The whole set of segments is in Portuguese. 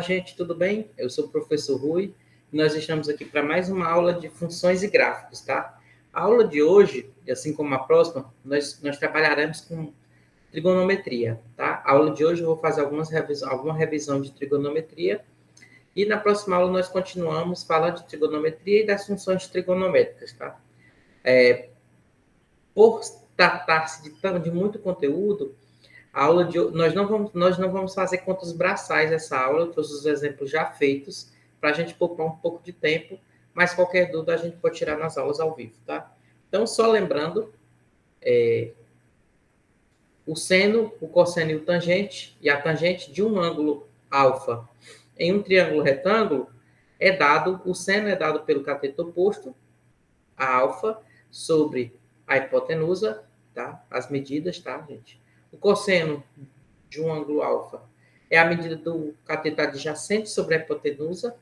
Olá, gente, tudo bem? Eu sou o professor Rui e nós estamos aqui para mais uma aula de funções e gráficos, tá? A aula de hoje, assim como a próxima, nós trabalharemos com trigonometria, tá? A aula de hoje eu vou fazer alguma revisão de trigonometria e na próxima aula nós continuamos falando de trigonometria e das funções trigonométricas, tá? Por tratar-se de muito conteúdo, a aula de nós não vamos fazer contas braçais essa aula, eu trouxe os exemplos já feitos, para a gente poupar um pouco de tempo, mas qualquer dúvida a gente pode tirar nas aulas ao vivo, tá? Então, só lembrando, o seno, o cosseno e o tangente, e a tangente de um ângulo alfa em um triângulo retângulo, o seno é dado pelo cateto oposto, a alfa, sobre a hipotenusa, tá? As medidas, tá, gente? O cosseno de um ângulo alfa é a medida do cateto adjacente sobre a hipotenusa,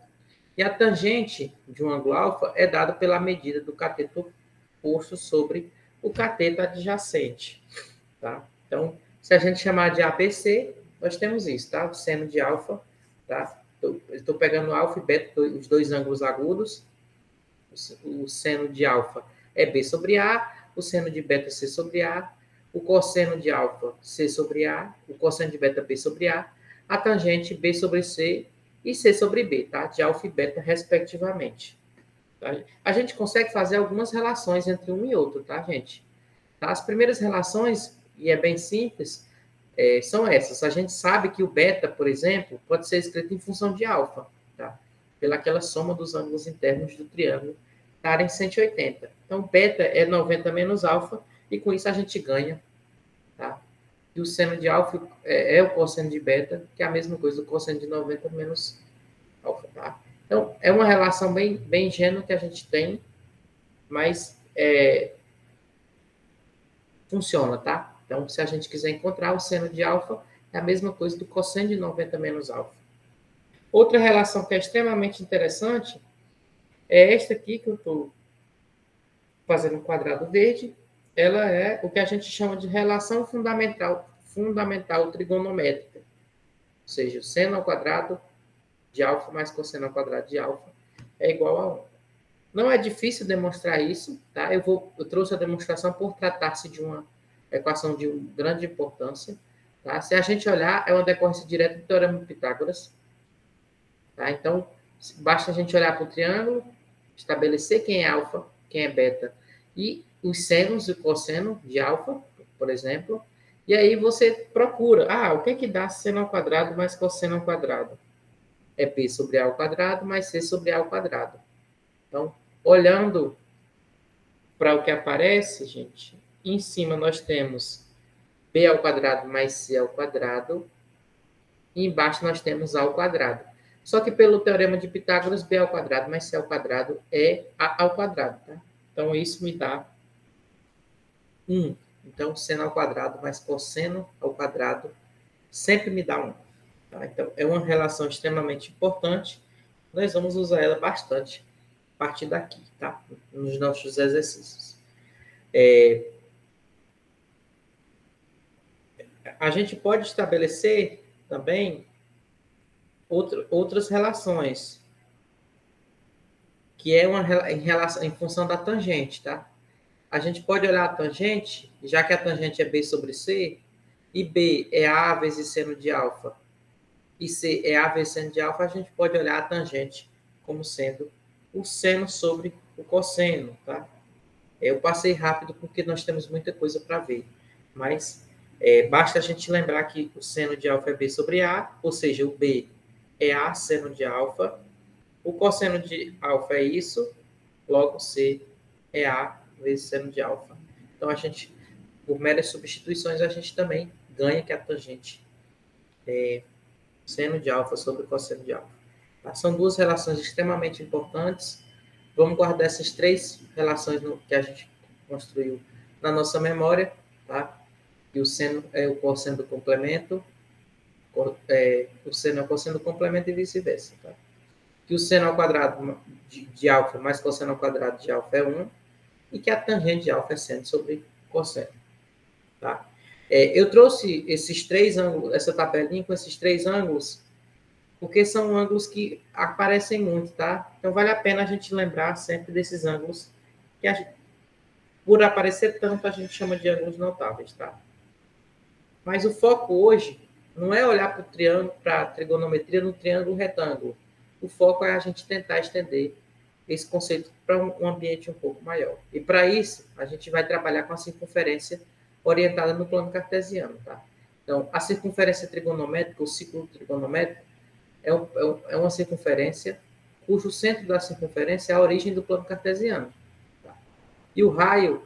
e a tangente de um ângulo alfa é dada pela medida do cateto oposto sobre o cateto adjacente, tá? Então, se a gente chamar de ABC, nós temos isso, tá? O seno de alfa, tá? Estou pegando alfa e beta, os dois ângulos agudos. O seno de alfa é B sobre A, o seno de beta C sobre A, o cosseno de alfa C sobre A, o cosseno de beta B sobre A tangente B sobre C e C sobre B, tá? De alfa e beta, respectivamente. Tá? A gente consegue fazer algumas relações entre um e outro, tá, gente? Tá? As primeiras relações, e é bem simples, são essas. A gente sabe que o beta, por exemplo, pode ser escrito em função de alfa, tá? Pelaquela soma dos ângulos internos do triângulo estarem 180. Então, beta é 90 menos alfa, e com isso a gente ganha, tá? E o seno de alfa é o cosseno de beta, que é a mesma coisa do cosseno de 90 menos alfa, tá? Então, é uma relação bem ingênua que a gente tem, mas funciona, tá? Então, se a gente quiser encontrar o seno de alfa, é a mesma coisa do cosseno de 90 menos alfa. Outra relação que é extremamente interessante é esta aqui, que eu estou fazendo um quadrado verde. Ela é o que a gente chama de relação fundamental trigonométrica. Ou seja, o seno ao quadrado de alfa mais cosseno ao quadrado de alfa é igual a 1. Não é difícil demonstrar isso, tá? Eu trouxe a demonstração por tratar-se de uma equação de grande importância, tá? Se a gente olhar, é uma decorrência direta do Teorema de Pitágoras, tá? Então, basta a gente olhar para o triângulo, estabelecer quem é alfa, quem é beta, e os senos e o cosseno de alfa, por exemplo, e aí você procura, o que dá seno ao quadrado mais cosseno ao quadrado? É B sobre A ao quadrado mais C sobre A ao quadrado. Então, olhando para o que aparece, gente, em cima nós temos B ao quadrado mais C ao quadrado, e embaixo nós temos A ao quadrado. Só que pelo Teorema de Pitágoras, B ao quadrado mais C ao quadrado é A ao quadrado, tá? Então, isso me dá 1. Então, seno ao quadrado mais cosseno ao quadrado sempre me dá 1. Tá? Então, é uma relação extremamente importante. Nós vamos usar ela bastante a partir daqui, tá? Nos nossos exercícios. A gente pode estabelecer também outras relações, que é em função da tangente, tá? A gente pode olhar a tangente, já que a tangente é B sobre C, e B é A vezes seno de alfa, e C é A vezes seno de alfa, a gente pode olhar a tangente como sendo o seno sobre o cosseno, tá? Eu passei rápido porque nós temos muita coisa para ver, mas basta a gente lembrar que o seno de alfa é B sobre A, ou seja, o B é A seno de alfa, o cosseno de alfa é isso, logo C é A vezes seno de alfa. Então, a gente, por meras substituições, a gente também ganha que a tangente é seno de alfa sobre cosseno de alfa. Tá? São duas relações extremamente importantes. Vamos guardar essas três relações que a gente construiu na nossa memória, tá? E o seno é o cosseno do complemento, o seno é o cosseno do complemento e vice-versa, tá? Que o seno ao quadrado de alfa mais cosseno ao quadrado de alfa é 1, e que a tangente de alfa é seno sobre cosseno, tá? Eu trouxe esses três ângulos, essa tabelinha com esses três ângulos, porque são ângulos que aparecem muito, tá? Então, vale a pena a gente lembrar sempre desses ângulos que, por aparecer tanto, a gente chama de ângulos notáveis, tá? Mas o foco hoje não é olhar para o triângulo, para a trigonometria no triângulo retângulo. O foco é a gente tentar estender esse conceito para um ambiente um pouco maior. E para isso, a gente vai trabalhar com a circunferência orientada no plano cartesiano, tá? Então, a circunferência trigonométrica, o ciclo trigonométrico, é uma circunferência cujo centro da circunferência é a origem do plano cartesiano. Tá? E o raio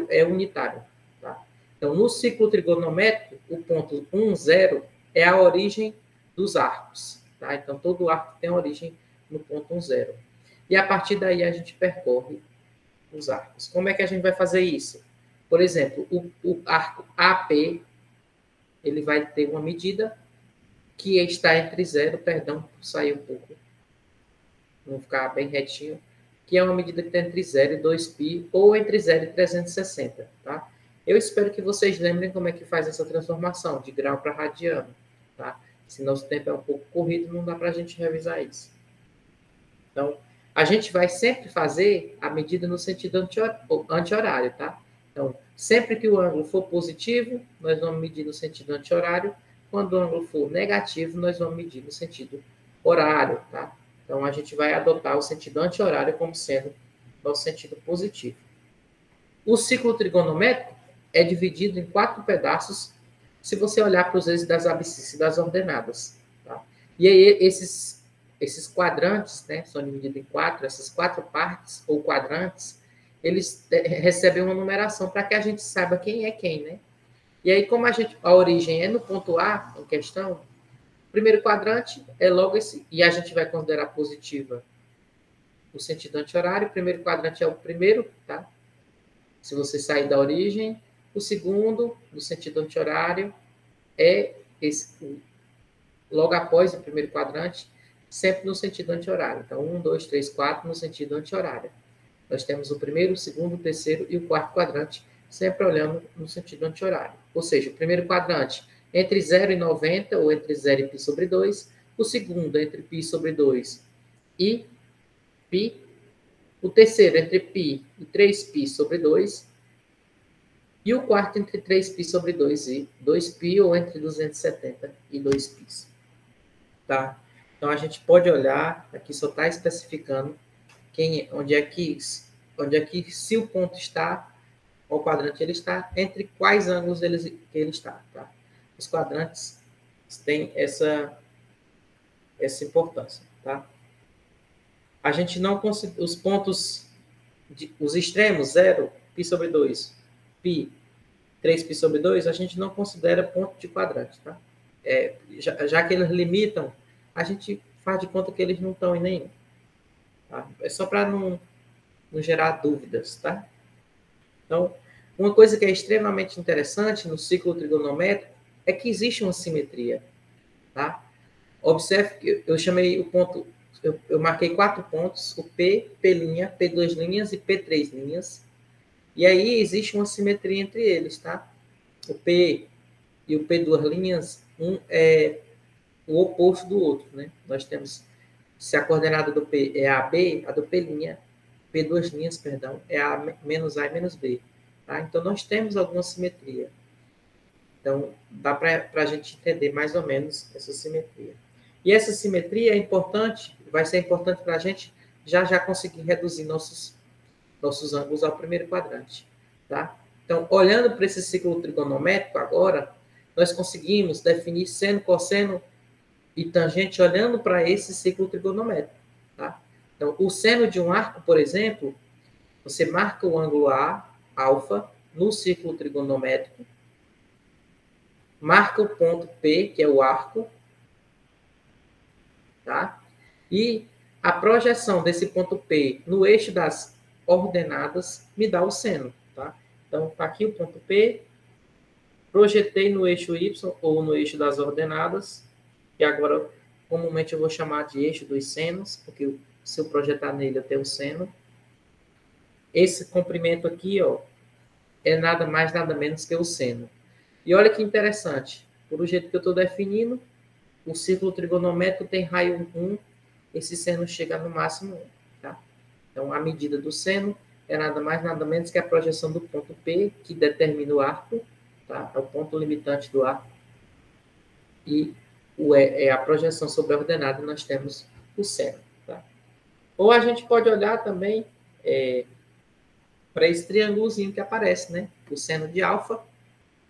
é unitário. Tá? Então, no ciclo trigonométrico, o ponto 1, 0 é a origem dos arcos. Tá? Então, todo arco tem origem no ponto 1, 0. E a partir daí a gente percorre os arcos. Como é que a gente vai fazer isso? Por exemplo, o arco AP, ele vai ter uma medida que está entre 0, perdão, sair um pouco, não ficar bem retinho, que é uma medida que está entre 0 e 2π, ou entre 0 e 360, tá? Eu espero que vocês lembrem como é que faz essa transformação de grau para radiano, tá? Se nosso tempo é um pouco corrido, não dá para a gente revisar isso. Então, a gente vai sempre fazer a medida no sentido anti-horário, tá? Então, sempre que o ângulo for positivo, nós vamos medir no sentido anti-horário. Quando o ângulo for negativo, nós vamos medir no sentido horário, tá? Então, a gente vai adotar o sentido anti-horário como sendo o sentido positivo. O ciclo trigonométrico é dividido em 4 pedaços, se você olhar para os eixos das abscissas das ordenadas, tá? E aí, esses quadrantes, né, são divididos em 4, essas 4 partes, ou quadrantes, eles recebem uma numeração para que a gente saiba quem é quem, né? E aí, como a origem é no ponto A, em questão, o primeiro quadrante é logo esse, e a gente vai considerar positiva o sentido anti-horário, o primeiro quadrante é o primeiro, tá? Se você sair da origem, o segundo, no sentido anti-horário, é esse, logo após o primeiro quadrante, sempre no sentido anti-horário. Então, 1, 2, 3, 4 no sentido anti-horário. Nós temos o primeiro, o segundo, o terceiro e o quarto quadrante, sempre olhando no sentido anti-horário. Ou seja, o primeiro quadrante entre 0 e 90, ou entre 0 e π sobre 2. O segundo, entre π sobre 2 e π. O terceiro, entre π e 3π sobre 2. E o quarto, entre 3π sobre 2 e 2π, ou entre 270 e 2π. Tá? Então, a gente pode olhar, aqui só está especificando onde é que, se o ponto está, qual quadrante ele está, entre quais ângulos ele está. Tá? Os quadrantes têm essa importância. Tá? A gente não considera os pontos, os extremos, 0, π sobre 2, π, 3π sobre 2, a gente não considera ponto de quadrante. Tá? Já que eles limitam, a gente faz de conta que eles não estão em nenhum. Tá? É só para não gerar dúvidas, tá? Então, uma coisa que é extremamente interessante no ciclo trigonométrico é que existe uma simetria, tá? Observe que eu chamei o ponto, eu marquei 4 pontos, o P, P', P2 linhas e P3 linhas, e aí existe uma simetria entre eles, tá? O P e o P2 linhas, um é o oposto do outro, né? Nós temos, se a coordenada do P é AB, a do P', P2 linhas, perdão, é A menos A e menos B. Tá? Então, nós temos alguma simetria. Então, dá para a gente entender mais ou menos essa simetria. E essa simetria é importante, vai ser importante para a gente já conseguir reduzir nossos ângulos ao primeiro quadrante. Tá? Então, olhando para esse ciclo trigonométrico agora, nós conseguimos definir seno, cosseno e tangente olhando para esse ciclo trigonométrico. Tá? Então, o seno de um arco, por exemplo, você marca o ângulo A, alfa, no círculo trigonométrico, marca o ponto P, que é o arco, tá? E a projeção desse ponto P no eixo das ordenadas me dá o seno, tá? Então, está aqui o ponto P, projetei no eixo Y, ou no eixo das ordenadas, e agora, comumente, eu vou chamar de eixo dos senos, porque se eu projetar nele, eu tenho o seno. Esse comprimento aqui, ó, é nada mais, nada menos que o seno. E olha que interessante, por o jeito que eu estou definindo, o círculo trigonométrico tem raio 1, esse seno chega no máximo 1. Tá? Então, a medida do seno é nada mais, nada menos que a projeção do ponto P, que determina o arco, tá? É o ponto limitante do arco. E é a projeção sobre a ordenada, nós temos o seno. Tá? Ou a gente pode olhar também para esse triângulozinho que aparece, né? O seno de alfa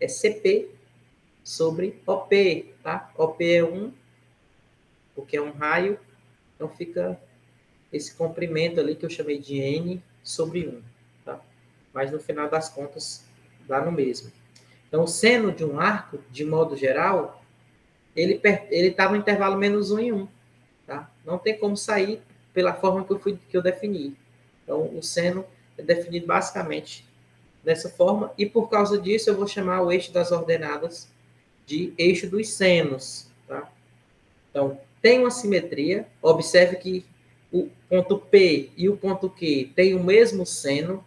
é CP sobre OP, tá? OP é 1, porque é um raio, então fica esse comprimento ali que eu chamei de N sobre 1, tá? Mas no final das contas dá no mesmo. Então, o seno de um arco, de modo geral, ele está no intervalo menos 1 em 1, tá? Não tem como sair pela forma que eu defini. Então, o seno é definido basicamente dessa forma, e por causa disso eu vou chamar o eixo das ordenadas de eixo dos senos. Tá? Então, tem uma simetria, observe que o ponto P e o ponto Q têm o mesmo seno,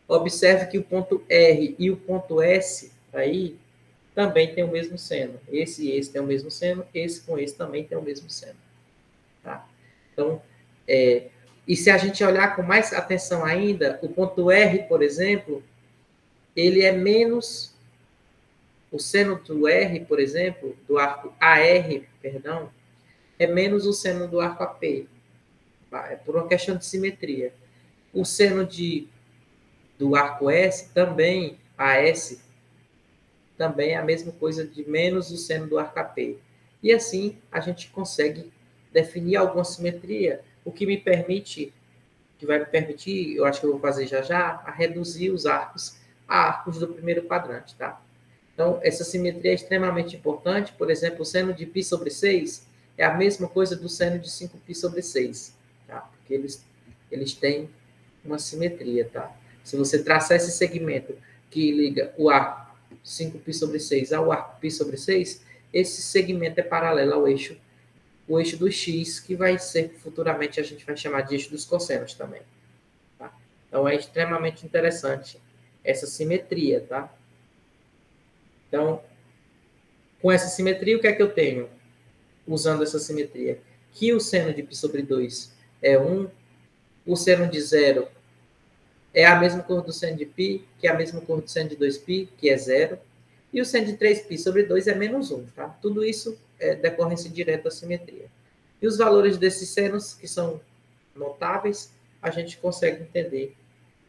observe que o ponto R e o ponto S aí também tem o mesmo seno. Esse e esse tem o mesmo seno, esse com esse também tem o mesmo seno. Tá? Então, e se a gente olhar com mais atenção ainda, o ponto R, por exemplo, ele é menos, o seno do R, por exemplo, do arco AR, perdão, é menos o seno do arco AP. Tá? É por uma questão de simetria. O seno do arco S também, AS, também é a mesma coisa de menos o seno do arco AP. E assim a gente consegue definir alguma simetria, o que me permite, que vai me permitir, eu acho que eu vou fazer já já, a reduzir os arcos a arcos do primeiro quadrante, tá? Então, essa simetria é extremamente importante. Por exemplo, o seno de π sobre 6 é a mesma coisa do seno de 5π sobre 6, tá? Porque eles têm uma simetria, tá? Se você traçar esse segmento que liga o arco 5π sobre 6 ao arco π sobre 6, esse segmento é paralelo ao eixo, o eixo do x, que vai ser, futuramente, a gente vai chamar de eixo dos cossenos também. Tá? Então, é extremamente interessante essa simetria, tá? Então, com essa simetria, o que é que eu tenho? Usando essa simetria. Que o seno de π sobre 2 é 1, o seno de 0 é a mesma cor do seno de π, que é a mesma cor do seno de 2π, que é 0, e o seno de 3π sobre 2 é menos 1. Tá? Tudo isso é decorrência direta da simetria. E os valores desses senos, que são notáveis, a gente consegue entender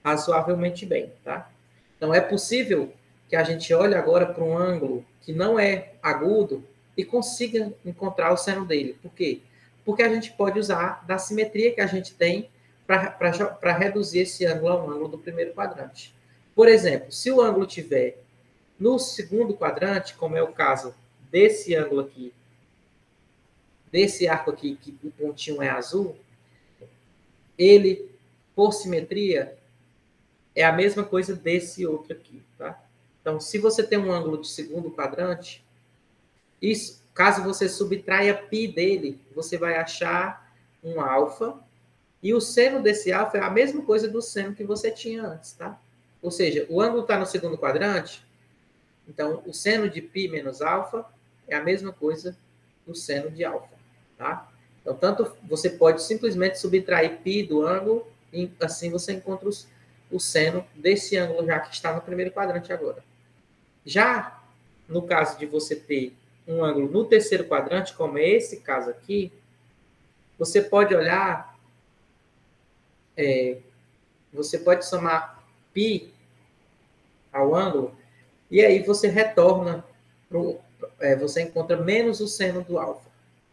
razoavelmente bem. Tá? Então, é possível que a gente olhe agora para um ângulo que não é agudo e consiga encontrar o seno dele. Por quê? Porque a gente pode usar da simetria que a gente tem para reduzir esse ângulo ao ângulo do primeiro quadrante. Por exemplo, se o ângulo tiver no segundo quadrante, como é o caso desse ângulo aqui, desse arco aqui, que o pontinho é azul, ele, por simetria, é a mesma coisa desse outro aqui, tá? Então, se você tem um ângulo de segundo quadrante, isso, caso você subtraia π dele, você vai achar um alfa, e o seno desse alfa é a mesma coisa do seno que você tinha antes, tá? Ou seja, o ângulo está no segundo quadrante, então o seno de π menos alfa é a mesma coisa do seno de alfa, tá? Então, tanto você pode simplesmente subtrair π do ângulo, e assim você encontra o seno desse ângulo já que está no primeiro quadrante agora. Já no caso de você ter um ângulo no terceiro quadrante, como é esse caso aqui, você pode olhar, você pode somar π ao ângulo, e aí você retorna, você encontra menos o seno do alfa.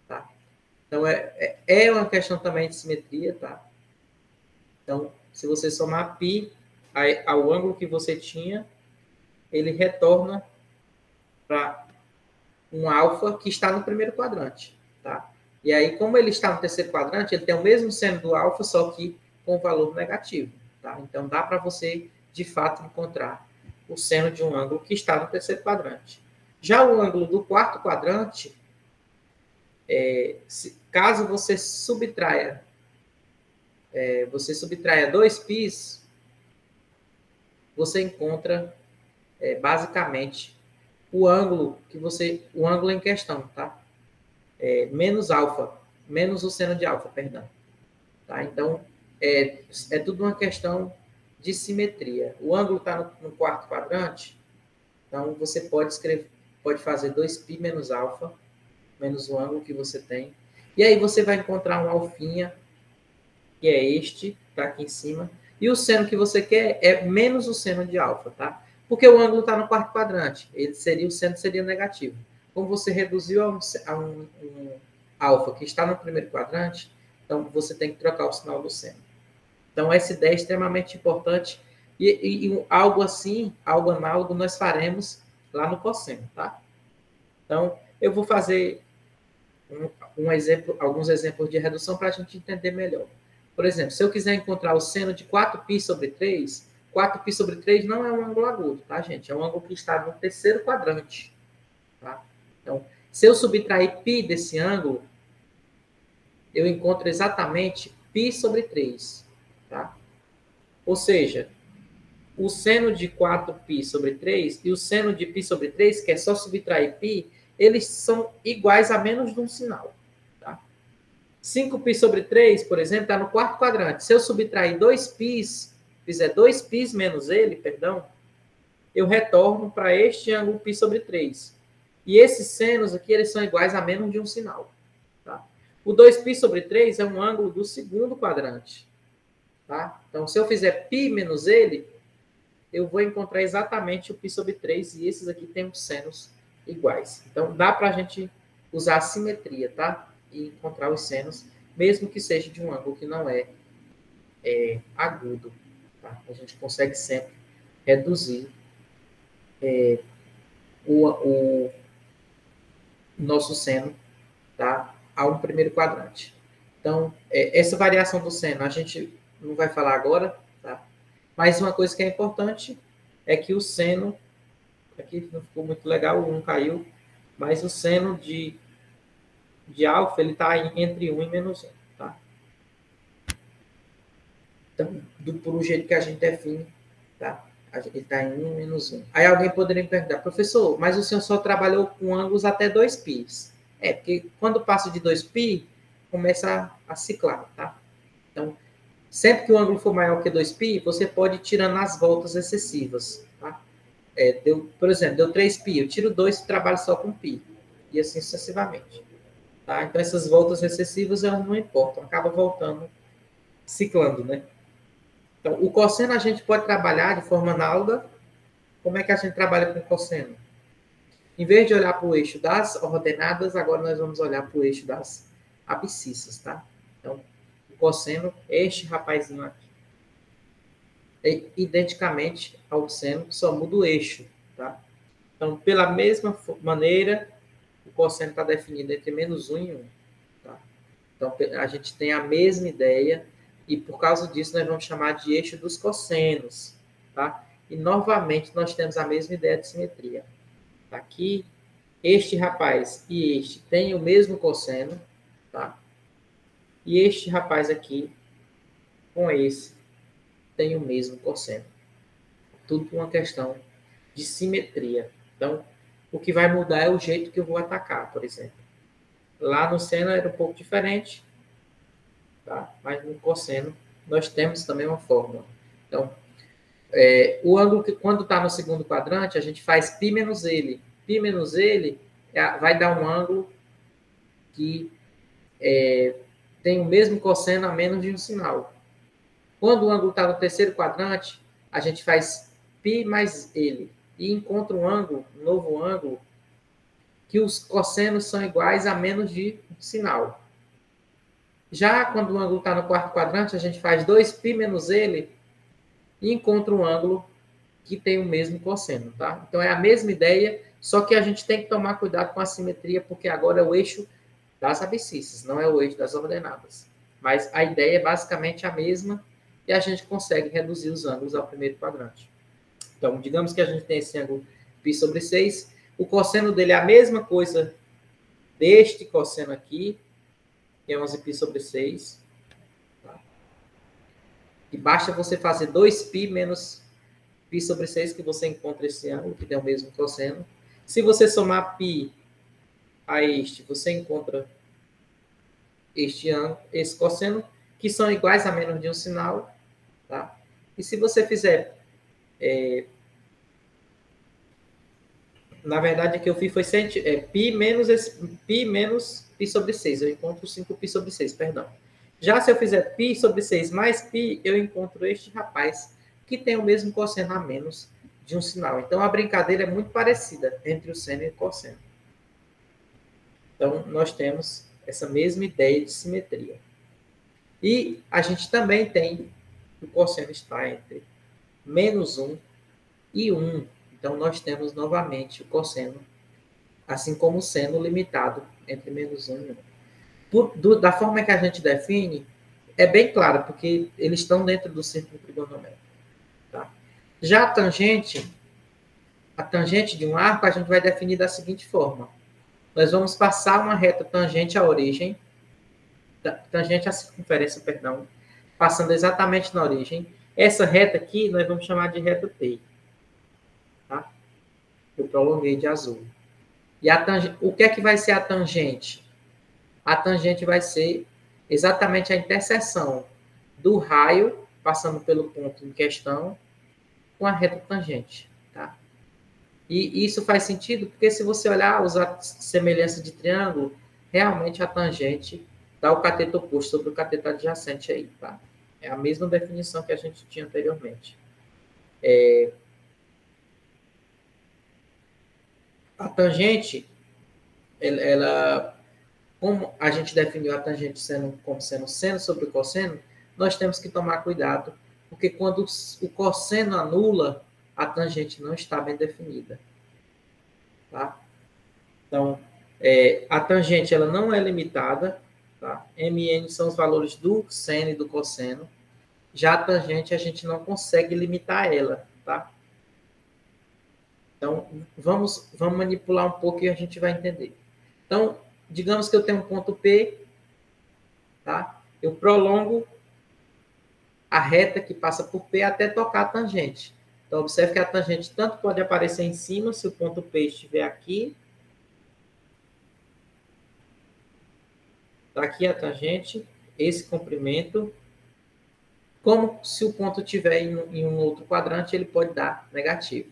Tá? Então, é uma questão também de simetria. Tá? Então, se você somar π ao ângulo que você tinha, ele retorna para um alfa que está no primeiro quadrante. Tá? E aí, como ele está no terceiro quadrante, ele tem o mesmo seno do alfa, só que com valor negativo. Tá? Então, dá para você, de fato, encontrar o seno de um ângulo que está no terceiro quadrante. Já o ângulo do quarto quadrante, caso você subtraia 2π, você encontra, basicamente, o ângulo o ângulo em questão, tá? Menos alfa, menos o seno de alfa, perdão. Tá? Então, é tudo uma questão de simetria. O ângulo está no quarto quadrante, então você pode fazer 2π menos alfa, menos o ângulo que você tem. E aí você vai encontrar um alfinha, que é este, tá aqui em cima. E o seno que você quer é menos o seno de alfa, tá? Porque o ângulo está no quarto quadrante. O seno seria negativo. Como você reduziu a um alfa que está no primeiro quadrante, então você tem que trocar o sinal do seno. Então, essa ideia é extremamente importante. E algo assim, algo análogo, nós faremos lá no cosseno, tá? Então, eu vou fazer alguns exemplos de redução para a gente entender melhor. Por exemplo, se eu quiser encontrar o seno de 4π sobre 3, 4π sobre 3 não é um ângulo agudo, tá, gente? É um ângulo que está no terceiro quadrante. Tá? Então, se eu subtrair π desse ângulo, eu encontro exatamente π sobre 3. Tá? Ou seja, o seno de 4π sobre 3 e o seno de π sobre 3, que é só subtrair π, eles são iguais a menos de um sinal. Tá? 5π sobre 3, por exemplo, está no quarto quadrante. Se eu subtrair 2π, fizer 2π menos ele, perdão, eu retorno para este ângulo π sobre 3. E esses senos aqui, eles são iguais a menos de um sinal. Tá? O 2π sobre 3 é um ângulo do segundo quadrante. Tá? Então, se eu fizer π menos ele, eu vou encontrar exatamente o π sobre 3, e esses aqui têm os senos iguais. Então, dá para a gente usar a simetria, tá? E encontrar os senos, mesmo que seja de um ângulo que não é agudo. Tá? A gente consegue sempre reduzir o nosso seno, tá? A um primeiro quadrante. Então, essa variação do seno a gente não vai falar agora, tá? Mas uma coisa que é importante é que o seno, aqui não ficou muito legal, o 1 caiu, mas o seno de alfa, ele está entre 1 e menos 1, tá? Então, por um jeito que a gente define, tá? Ele está em 1 e menos 1. Aí alguém poderia me perguntar, professor, mas o senhor só trabalhou com ângulos até 2π. Porque quando passa de 2π, começa a ciclar, tá? Então, sempre que o ângulo for maior que 2π, você pode ir tirando as voltas excessivas, tá? Por exemplo, deu 3π, eu tiro 2 e trabalho só com π. E assim sucessivamente. Tá? Então, essas voltas excessivas não importam, acaba voltando, ciclando, né? Então, o cosseno a gente pode trabalhar de forma análoga. Como é que a gente trabalha com o cosseno? Em vez de olhar para o eixo das ordenadas, agora nós vamos olhar para o eixo das abscissas, tá? Então, o cosseno é este rapazinho aqui. É identicamente ao seno, só muda o eixo, tá? Então, pela mesma maneira, o cosseno está definido entre menos 1 e 1. Tá? Então, a gente tem a mesma ideia, e por causa disso nós vamos chamar de eixo dos cossenos. Tá? E, novamente, nós temos a mesma ideia de simetria. Aqui, este rapaz e este têm o mesmo cosseno, tá? E este rapaz aqui, com esse, tem o mesmo cosseno. Tudo por uma questão de simetria. Então, o que vai mudar é o jeito que eu vou atacar, por exemplo. Lá no seno era um pouco diferente, tá? Mas no cosseno nós temos também uma fórmula. Então, o ângulo que quando está no segundo quadrante, a gente faz π menos ele. π menos ele vai dar um ângulo que tem o mesmo cosseno a menos de um sinal. Quando o ângulo está no terceiro quadrante, a gente faz π mais ele. E encontra um ângulo, um novo ângulo, que os cossenos são iguais a menos de um sinal. Já quando o ângulo está no quarto quadrante, a gente faz 2π menos ele e encontra um ângulo que tem o mesmo cosseno, tá? Então, é a mesma ideia, só que a gente tem que tomar cuidado com a simetria, porque agora é o eixo das abscissas, não é o eixo das ordenadas. Mas a ideia é basicamente a mesma e a gente consegue reduzir os ângulos ao primeiro quadrante. Então, digamos que a gente tem esse ângulo π sobre 6, o cosseno dele é a mesma coisa deste cosseno aqui, que é 11π sobre 6. Tá? E basta você fazer 2π menos π sobre 6, que você encontra esse ângulo, que tem o mesmo cosseno. Se você somar π a este, você encontra esse cosseno, que são iguais a menos de um sinal. Tá? E se você fizer... na verdade, o que eu fiz foi π menos π sobre 6. Eu encontro 5π sobre 6, perdão. Já se eu fizer π sobre 6 mais π, eu encontro este rapaz, que tem o mesmo cosseno a menos de um sinal. Então, a brincadeira é muito parecida entre o seno e o cosseno. Então, nós temos essa mesma ideia de simetria. E a gente também tem que o cosseno está entre menos 1 e 1. Então, nós temos novamente o cosseno, assim como o seno limitado entre menos 1 e 1. Da forma que a gente define, é bem claro, porque eles estão dentro do círculo trigonométrico. Tá? Já a tangente de um arco, a gente vai definir da seguinte forma. Nós vamos passar uma reta tangente à origem, tangente à circunferência, perdão, passando exatamente na origem. Essa reta aqui, nós vamos chamar de reta T. Tá? Eu prolonguei de azul. E o que é que vai ser a tangente? A tangente vai ser exatamente a interseção do raio, passando pelo ponto em questão, com a reta tangente. Tá? E isso faz sentido, porque se você olhar as semelhanças de triângulo, realmente a tangente dá o cateto oposto sobre o cateto adjacente aí. Tá? É a mesma definição que a gente tinha anteriormente. A tangente, como a gente definiu a tangente como sendo seno sobre o cosseno, nós temos que tomar cuidado, porque quando o cosseno anula, a tangente não está bem definida. Tá? Então, a tangente ela não é limitada. Tá? Mn são os valores do seno e do cosseno. Já a tangente, a gente não consegue limitar ela. Tá? Então, vamos manipular um pouco e a gente vai entender. Então, digamos que eu tenho um ponto P, tá? Eu prolongo a reta que passa por P até tocar a tangente. Então, observe que a tangente tanto pode aparecer em cima, se o ponto P estiver aqui. Está aqui a tangente, esse comprimento. Como se o ponto estiver em um outro quadrante, ele pode dar negativo.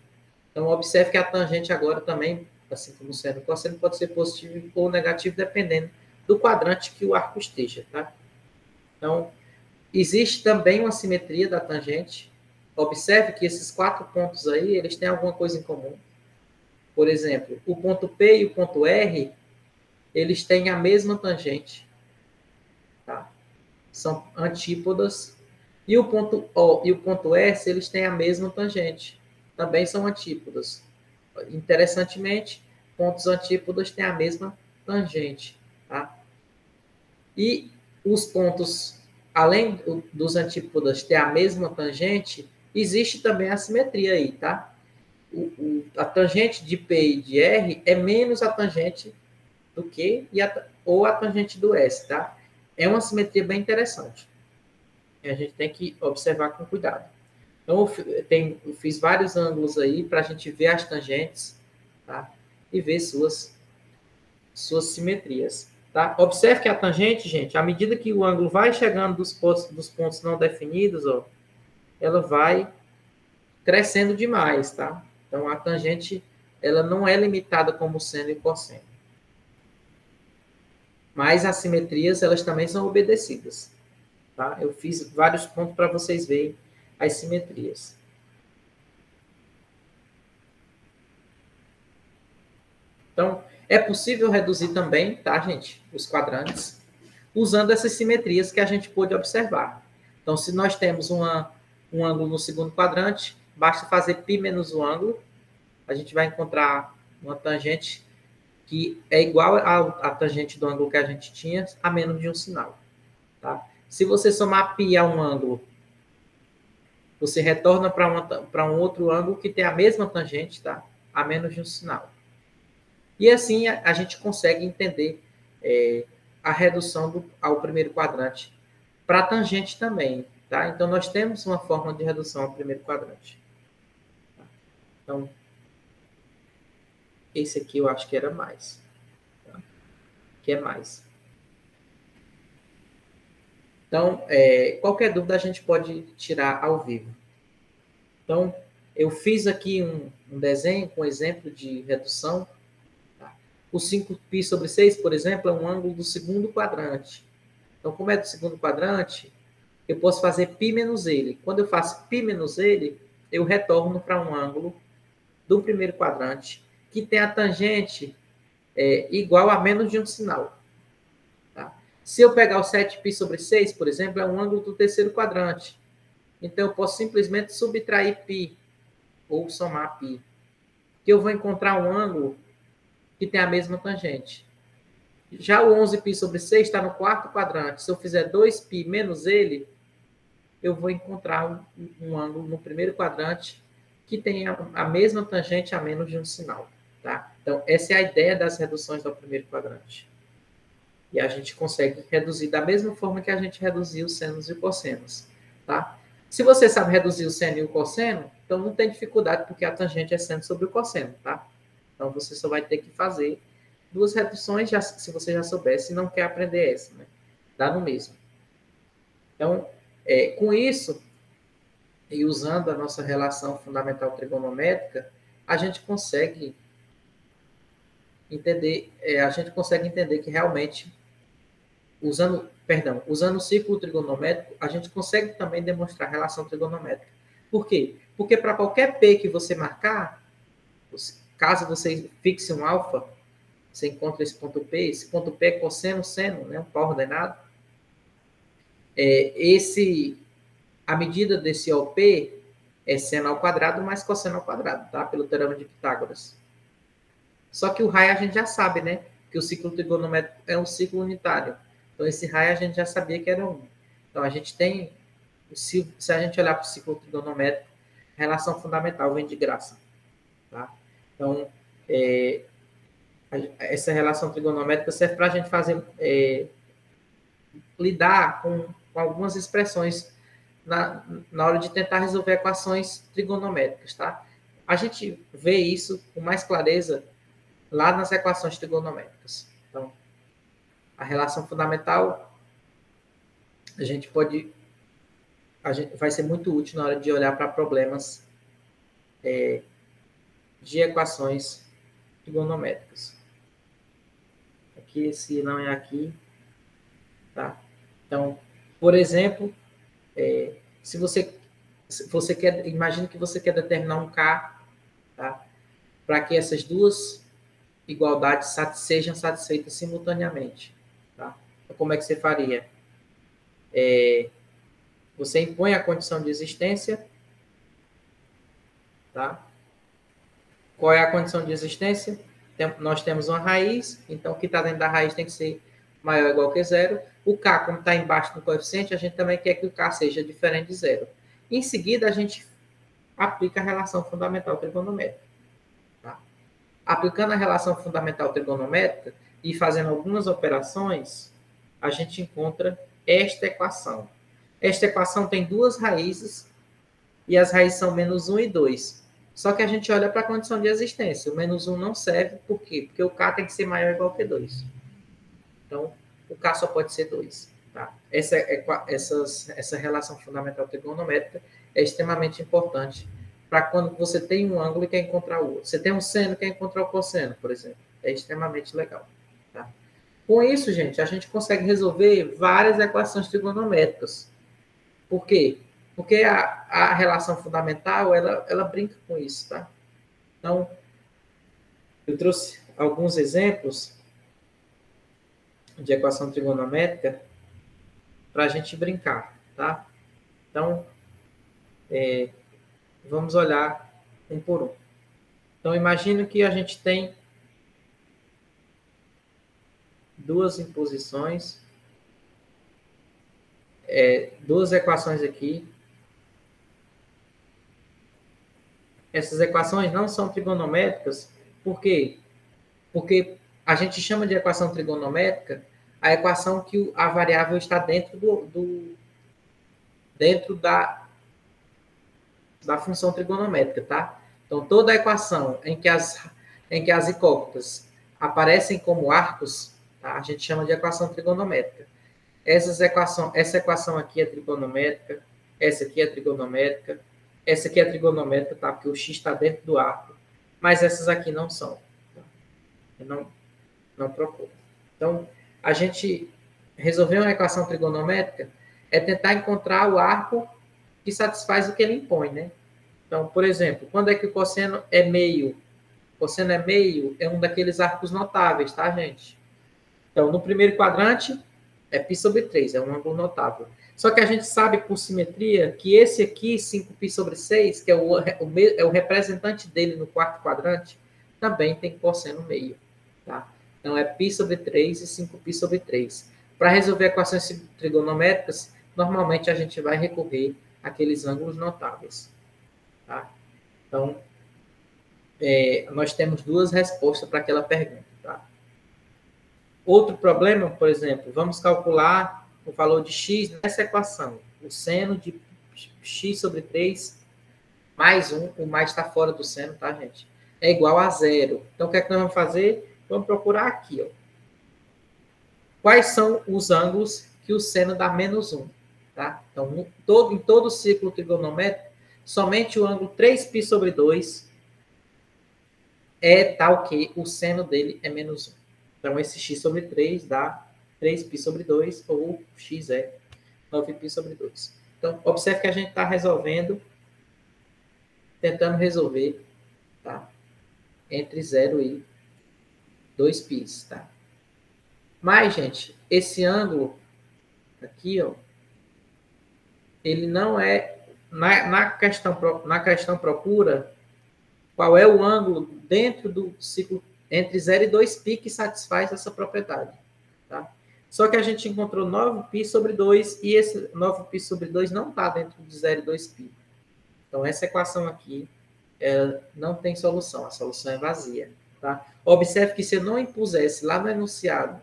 Então, observe que a tangente agora também, assim como o seno e o cosseno, pode ser positivo ou negativo, dependendo do quadrante que o arco esteja. Tá? Então, existe também uma simetria da tangente. Observe que esses 4 pontos aí, eles têm alguma coisa em comum. Por exemplo, o ponto P e o ponto R, eles têm a mesma tangente. Tá? São antípodas. E o ponto O e o ponto S, eles têm a mesma tangente. Também são antípodas. Interessantemente, pontos antípodas têm a mesma tangente. Tá? E os pontos, além dos antípodas ter a mesma tangente, existe também a simetria aí, tá? A tangente de P e de R é menos a tangente do Q ou a tangente do S, tá? É uma simetria bem interessante. A gente tem que observar com cuidado. Então, eu fiz vários ângulos aí para a gente ver as tangentes, tá? E ver suas simetrias. Tá? Observe que a tangente, gente, à medida que o ângulo vai chegando dos pontos não definidos, ó, ela vai crescendo demais, tá? Então, a tangente, ela não é limitada como seno e cosseno. Mas as simetrias, elas também são obedecidas. Tá? Eu fiz vários pontos para vocês verem as simetrias. Então, é possível reduzir também, tá, gente, os quadrantes, usando essas simetrias que a gente pôde observar. Então, se nós temos um ângulo no segundo quadrante, basta fazer π menos o ângulo, a gente vai encontrar uma tangente que é igual à tangente do ângulo que a gente tinha, a menos de um sinal. Tá? Se você somar π a um ângulo, você retorna para um outro ângulo que tem a mesma tangente, tá? A menos de um sinal. E assim a gente consegue entender a redução ao primeiro quadrante para a tangente também. Tá? Então, nós temos uma forma de redução ao primeiro quadrante. Então, esse aqui eu acho que era mais. Tá? Que é mais. Então, qualquer dúvida a gente pode tirar ao vivo. Então, eu fiz aqui um desenho com exemplo de redução. Tá? O 5π sobre 6, por exemplo, é um ângulo do segundo quadrante. Então, como é do segundo quadrante, eu posso fazer π menos ele. Quando eu faço π menos ele, eu retorno para um ângulo do primeiro quadrante, que tem a tangente igual a menos de um sinal. Tá? Se eu pegar o 7π sobre 6, por exemplo, é um ângulo do terceiro quadrante. Então, eu posso simplesmente subtrair π, ou somar π. Que eu vou encontrar um ângulo que tem a mesma tangente. Já o 11π sobre 6 está no quarto quadrante. Se eu fizer 2π menos ele, eu vou encontrar um ângulo no primeiro quadrante que tem a mesma tangente a menos de um sinal. Tá? Então, essa é a ideia das reduções do primeiro quadrante. E a gente consegue reduzir da mesma forma que a gente reduziu os senos e cossenos. Tá? Se você sabe reduzir o seno e o cosseno, então não tem dificuldade, porque a tangente é seno sobre o cosseno. Tá? Então, você só vai ter que fazer duas reduções, se você já soubesse e não quer aprender essa. Né? Dá no mesmo. Então, com isso, e usando a nossa relação fundamental trigonométrica, a gente consegue entender que realmente, usando o círculo trigonométrico, a gente consegue também demonstrar relação trigonométrica. Por quê? Porque para qualquer P que você marcar, caso você fixe um alfa, você encontra esse ponto P é cosseno, seno, né, um pau ordenado. A medida desse OP é seno ao quadrado mais cosseno ao quadrado, tá? Pelo teorema de Pitágoras. Só que o raio a gente já sabe, né? Que o ciclo trigonométrico é um ciclo unitário. Então, esse raio a gente já sabia que era 1. Então, a gente tem, se a gente olhar para o ciclo trigonométrico, a relação fundamental vem de graça. Tá? Então, essa relação trigonométrica serve para a gente fazer, lidar com algumas expressões na hora de tentar resolver equações trigonométricas, tá? A gente vê isso com mais clareza lá nas equações trigonométricas. Então, a relação fundamental vai ser muito útil na hora de olhar para problemas de equações trigonométricas. Aqui, esse não é aqui, tá? Então, por exemplo, se você quer, imagine que você quer determinar um K, tá? Para que essas duas igualdades sejam satisfeitas simultaneamente. Tá? Então, como é que você faria? Você impõe a condição de existência. Tá? Qual é a condição de existência? Nós temos uma raiz, então o que está dentro da raiz tem que ser maior ou igual que zero. O K, como está embaixo do coeficiente, a gente também quer que o K seja diferente de zero. Em seguida, a gente aplica a relação fundamental trigonométrica. Tá? Aplicando a relação fundamental trigonométrica e fazendo algumas operações, a gente encontra esta equação. Esta equação tem duas raízes e as raízes são -1 e 2. Só que a gente olha para a condição de existência. O -1 não serve, por quê? Porque o K tem que ser maior ou igual que 2. Então, o K só pode ser 2. Tá? Essa relação fundamental trigonométrica é extremamente importante para quando você tem um ângulo e quer encontrar o outro. Você tem um seno e quer encontrar o cosseno, por exemplo. É extremamente legal. Tá? Com isso, gente, a gente consegue resolver várias equações trigonométricas. Por quê? Porque a relação fundamental, ela brinca com isso, tá? Então, eu trouxe alguns exemplos de equação trigonométrica para a gente brincar, tá? Então, vamos olhar um por um. Então, imagina que a gente tem duas imposições, duas equações aqui. Essas equações não são trigonométricas, por quê? Porque a gente chama de equação trigonométrica a equação que a variável está dentro dentro da função trigonométrica, tá? Então, toda a equação em que em que as icócotas aparecem como arcos, tá? A gente chama de equação trigonométrica. Essa equação aqui é trigonométrica, essa aqui é trigonométrica, essa aqui é trigonométrica, tá? Porque o x está dentro do arco, mas essas aqui não são. Tá? Eu não procuro. Então, a gente resolver uma equação trigonométrica é tentar encontrar o arco que satisfaz o que ele impõe, né? Então, por exemplo, quando é que o cosseno é meio? O cosseno é meio, é um daqueles arcos notáveis, tá, gente? Então, no primeiro quadrante, é π sobre 3, é um ângulo notável. Só que a gente sabe por simetria que esse aqui, 5π sobre 6, que é o representante dele no quarto quadrante, também tem cosseno meio, tá? Então, é π sobre 3 e 5π sobre 3. Para resolver equações trigonométricas, normalmente a gente vai recorrer àqueles ângulos notáveis, tá? Então, nós temos duas respostas para aquela pergunta, tá? Outro problema, por exemplo, vamos calcular o valor de x nessa equação. O seno de x sobre 3 mais 1, o mais está fora do seno, tá, gente? É igual a zero. Então, o que é que nós vamos fazer? Vamos procurar aqui, ó. Quais são os ângulos que o seno dá menos 1, tá? Então, em todo o ciclo trigonométrico, somente o ângulo 3π sobre 2 é tal que o seno dele é menos 1. Então, esse x sobre 3 dá 3π sobre 2, ou x é 9π sobre 2. Então, observe que a gente está tentando resolver, tá? Entre 0 e 2π, tá? Mas, gente, esse ângulo aqui, ó, ele não é... Na questão procura qual é o ângulo dentro do ciclo entre 0 e 2π que satisfaz essa propriedade, tá? Só que a gente encontrou 9π sobre 2 e esse 9π sobre 2 não está dentro de 0 e 2π. Então, essa equação aqui não tem solução, a solução é vazia, tá? Observe que se eu não impusesse lá no enunciado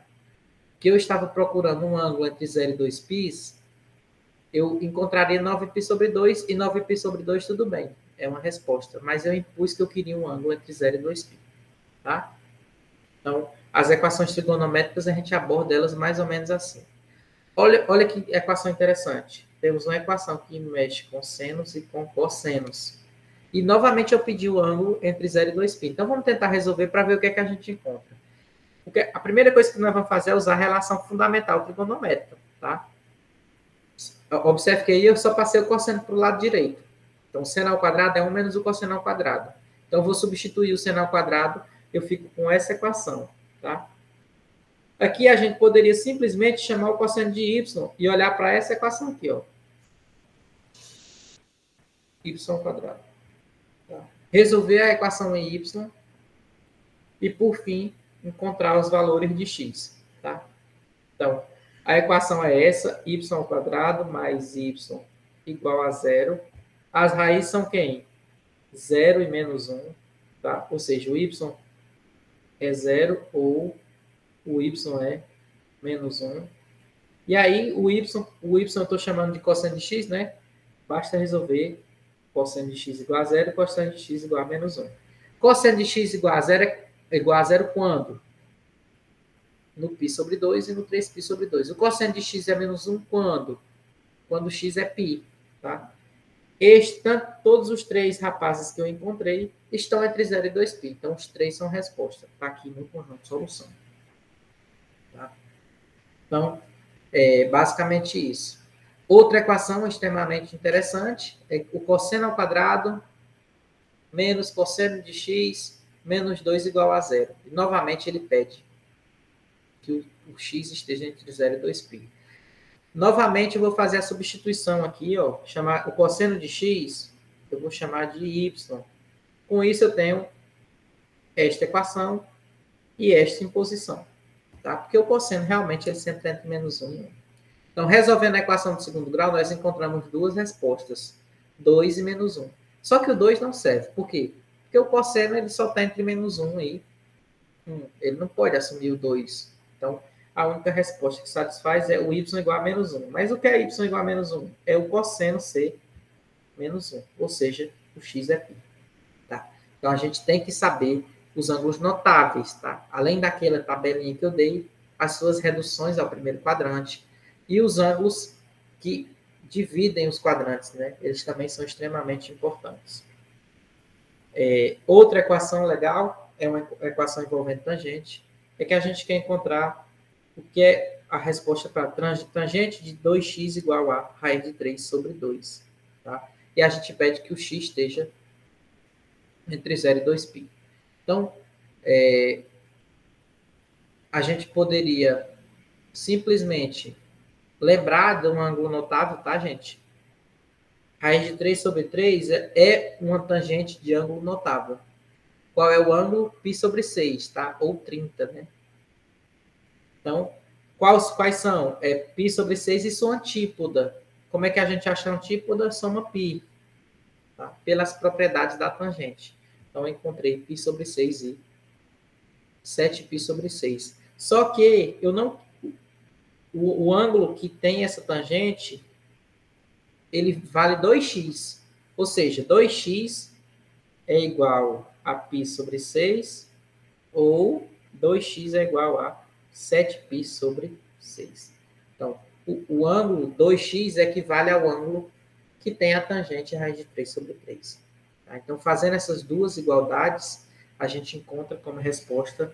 que eu estava procurando um ângulo entre 0 e 2π, eu encontraria 9π sobre 2 e 9π sobre 2 tudo bem, é uma resposta. Mas eu impus que eu queria um ângulo entre 0 e 2π, tá? Então, as equações trigonométricas, a gente aborda elas mais ou menos assim. Olha que equação interessante. Temos uma equação que mexe com senos e com cossenos. E, novamente, eu pedi o ângulo entre 0 e 2π. Então, vamos tentar resolver para ver o que é que a gente encontra. Porque a primeira coisa que nós vamos fazer é usar a relação fundamental trigonométrica, tá? Observe que aí eu só passei o cosseno para o lado direito. Então, o seno ao quadrado é 1 menos o cosseno ao quadrado. Então, eu vou substituir o seno ao quadrado, eu fico com essa equação, tá? Aqui a gente poderia simplesmente chamar o cosseno de y e olhar para essa equação aqui, ó. Y ao quadrado. Tá? Resolver a equação em y e, por fim, encontrar os valores de x, tá? Então, a equação é essa, y ao quadrado mais y igual a zero. As raízes são quem? 0 e menos 1, tá? Ou seja, o y é 0 ou o y é menos 1. E aí, o y eu estou chamando de cosseno de x, né? Basta resolver cosseno de x igual a 0 e cosseno de x igual a menos 1. Cosseno de x igual a 0 é igual a 0 quando? No π sobre 2 e no 3π sobre 2. O cosseno de x é menos 1 quando? Quando x é π, tá? Todos os três rapazes que eu encontrei estão entre 0 e 2π. Então, os três são resposta. Está aqui no conjunto de solução. Tá? Então, basicamente isso. Outra equação extremamente interessante é o cosseno ao quadrado menos cosseno de x menos 2 igual a 0. E, novamente, ele pede que o x esteja entre 0 e 2π. Novamente, eu vou fazer a substituição aqui, ó, chamar o cosseno de x, eu vou chamar de y. Com isso, eu tenho esta equação e esta imposição, tá? Porque o cosseno realmente ele sempre é entre menos 1 e 1. Então, resolvendo a equação do segundo grau, nós encontramos duas respostas, 2 e menos 1. Só que o 2 não serve. Por quê? Porque o cosseno ele só está entre menos 1 e 1. Ele não pode assumir o 2. Então, a única resposta que satisfaz é o y igual a menos 1. Mas o que é y igual a menos 1? É o cosseno ser menos 1. Ou seja, o x é π. Tá? Então, a gente tem que saber os ângulos notáveis, tá? Além daquela tabelinha que eu dei, as suas reduções ao primeiro quadrante e os ângulos que dividem os quadrantes, né? Eles também são extremamente importantes. Outra equação legal é uma equação envolvendo tangente, é que a gente quer encontrar o que é a resposta para tangente de 2x igual a raiz de 3 sobre 2. Tá? E a gente pede que o x esteja entre 0 e 2π. Então, a gente poderia simplesmente lembrar de um ângulo notável, tá, gente? Raiz de 3 sobre 3 é uma tangente de ângulo notável. Qual é o ângulo? Π sobre 6, tá? Ou 30, né? Então, quais são? Π sobre 6 e sua antípoda. Como é que a gente acha a antípoda? Soma π, tá? Pelas propriedades da tangente. Então, eu encontrei π sobre 6 e 7π sobre 6. Só que eu não... O ângulo que tem essa tangente, ele vale 2x. Ou seja, 2x é igual a π sobre 6, ou 2x é igual a 7π sobre 6. Então, o ângulo 2x equivale ao ângulo que tem a tangente raiz de 3 sobre 3. Tá? Então, fazendo essas duas igualdades, a gente encontra como resposta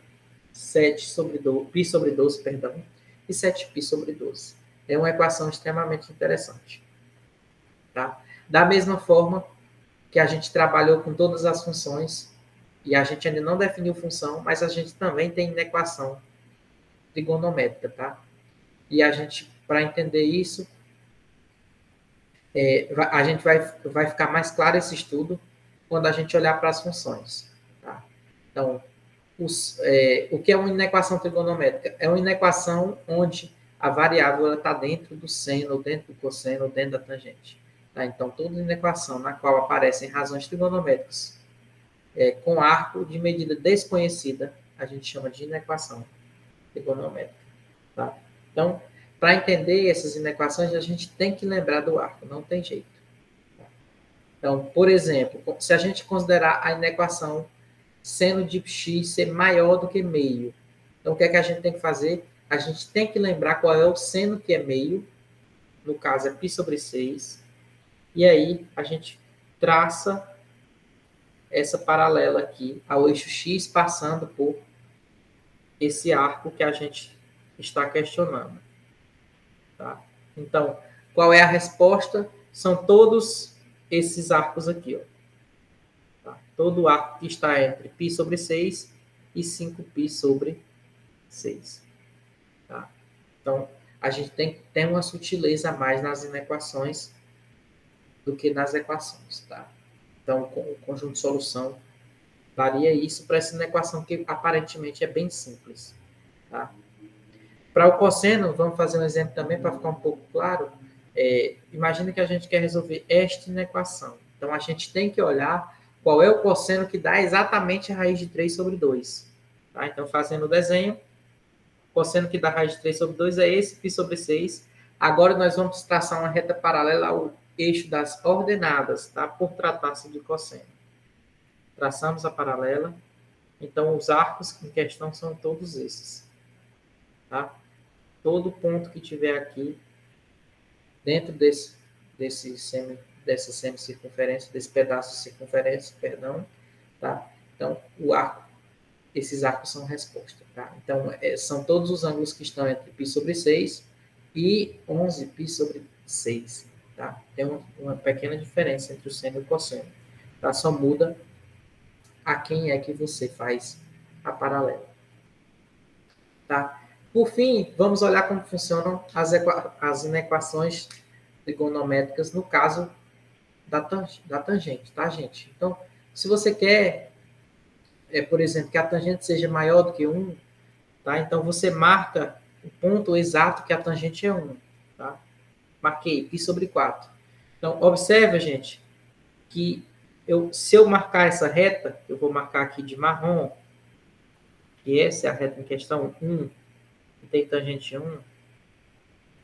7 sobre 12, π sobre 12, perdão, e 7π sobre 12. É uma equação extremamente interessante. Tá? Da mesma forma que a gente trabalhou com todas as funções, e a gente ainda não definiu função, mas a gente também tem inequação trigonométrica, tá? E a gente, para entender isso, a gente vai ficar mais claro esse estudo quando a gente olhar para as funções, tá? Então, o que é uma inequação trigonométrica? É uma inequação onde a variável está dentro do seno, ou dentro do cosseno, ou dentro da tangente. Tá? Então, toda inequação na qual aparecem razões trigonométricas com arco de medida desconhecida, a gente chama de inequação trigonométrica. Tá? Então, para entender essas inequações, a gente tem que lembrar do arco, não tem jeito. Tá? Então, por exemplo, se a gente considerar a inequação seno de x ser maior do que meio, então o que é que a gente tem que fazer? A gente tem que lembrar qual é o seno que é meio, no caso é π sobre 6, e aí a gente traça essa paralela aqui ao eixo x, passando por esse arco que a gente está questionando. Tá? Então, qual é a resposta? São todos esses arcos aqui. Ó. Tá? Todo arco que está entre π sobre 6 e 5π sobre 6. Tá? Então, a gente tem que ter uma sutileza a mais nas inequações do que nas equações. Tá? Então, o conjunto de solução varia isso para essa inequação que aparentemente é bem simples. Tá? Para o cosseno, vamos fazer um exemplo também para ficar um pouco claro. Imagina que a gente quer resolver esta inequação. Então, a gente tem que olhar qual é o cosseno que dá exatamente a raiz de 3 sobre 2. Tá? Então, fazendo o desenho, o cosseno que dá a raiz de 3 sobre 2 é esse, π sobre 6. Agora, nós vamos traçar uma reta paralela ao eixo das ordenadas, tá? Por tratar-se de cosseno. Traçamos a paralela. Então, os arcos em questão são todos esses. Tá? Todo ponto que tiver aqui, dentro dessa semicircunferência, desse pedaço de circunferência, perdão, tá? Então, esses arcos são resposta, tá? Então, são todos os ângulos que estão entre π sobre 6 e 11π sobre 6, tá? Tem uma pequena diferença entre o seno e o cosseno, tá? Só muda a quem é que você faz a paralela, tá? Por fim, vamos olhar como funcionam as inequações trigonométricas no caso da tangente, tá, gente? Então, se você quer, por exemplo, que a tangente seja maior do que 1, tá? Então, você marca o ponto exato que a tangente é 1, tá? Marquei, π sobre 4. Então, observa, gente, que se eu marcar essa reta, eu vou marcar aqui de marrom, que essa é a reta em questão 1, que tem tangente 1,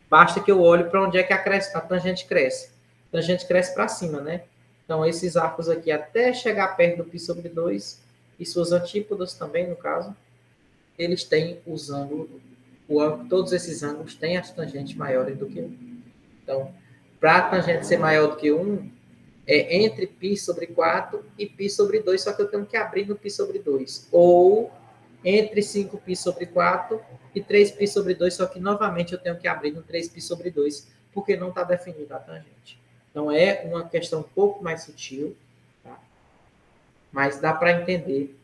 basta que eu olhe para onde é que a tangente cresce. A tangente cresce para cima, né? Então, esses arcos aqui, até chegar perto do π sobre 2, e suas antípodas também, no caso, eles têm os ângulos, todos esses ângulos têm as tangentes maiores do que 1. Então, para a tangente ser maior do que 1, é entre π sobre 4 e π sobre 2, só que eu tenho que abrir no π sobre 2. Ou entre 5π sobre 4 e 3π sobre 2, só que novamente eu tenho que abrir no 3π sobre 2, porque não está definida a tangente. Então, é uma questão um pouco mais sutil, tá? Mas dá para entender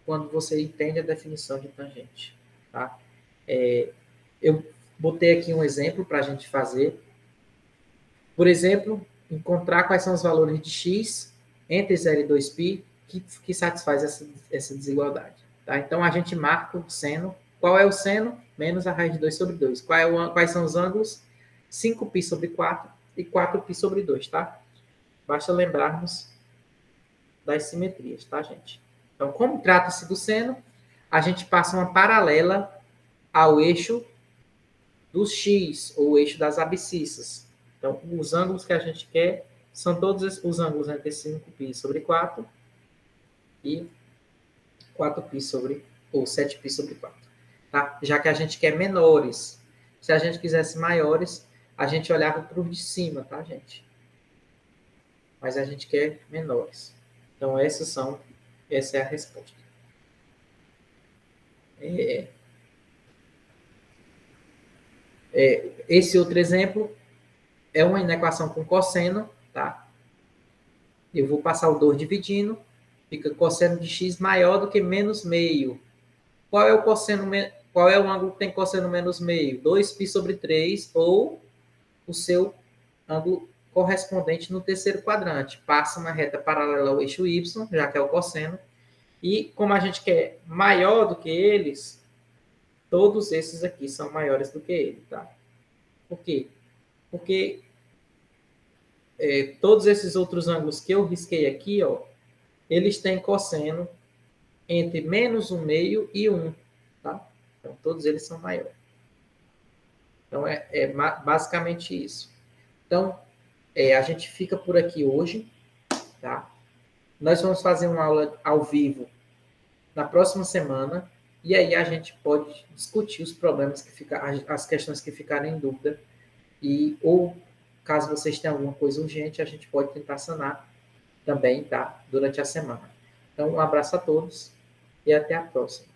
quando você entende a definição de tangente. Tá? Eu botei aqui um exemplo para a gente fazer. Por exemplo, encontrar quais são os valores de x entre 0 e 2π que satisfaz essa desigualdade. Tá? Então, a gente marca o seno. Qual é o seno? Menos a raiz de 2 sobre 2. Quais são os ângulos? 5π sobre 4 e 4π sobre 2. Tá? Basta lembrarmos das simetrias, tá, gente? Então, como trata-se do seno, a gente passa uma paralela ao eixo dos x, ou o eixo das abscissas. Então, os ângulos que a gente quer são todos os ângulos entre 5π sobre 4 e 4π sobre, ou 7π sobre 4. Tá? Já que a gente quer menores. Se a gente quisesse maiores, a gente olhava para os de cima, tá, gente? Mas a gente quer menores. Então, essa é a resposta. Esse outro exemplo é uma inequação com cosseno, tá? Eu vou passar o 2 dividindo, fica cosseno de x maior do que menos meio. Qual é o ângulo que tem cosseno menos meio? 2π sobre 3, ou o seu ângulo correspondente no terceiro quadrante. Passa uma reta paralela ao eixo y, já que é o cosseno, e como a gente quer maior do que eles, todos esses aqui são maiores do que ele, tá? Por quê? Porque todos esses outros ângulos que eu risquei aqui, ó, eles têm cosseno entre menos 1 meio e 1, tá? Então, todos eles são maiores. Então, basicamente isso. Então, a gente fica por aqui hoje, tá? Nós vamos fazer uma aula ao vivo na próxima semana, e aí a gente pode discutir os problemas as questões que ficarem em dúvida, ou caso vocês tenham alguma coisa urgente, a gente pode tentar sanar também, tá? Durante a semana. Então, um abraço a todos e até a próxima.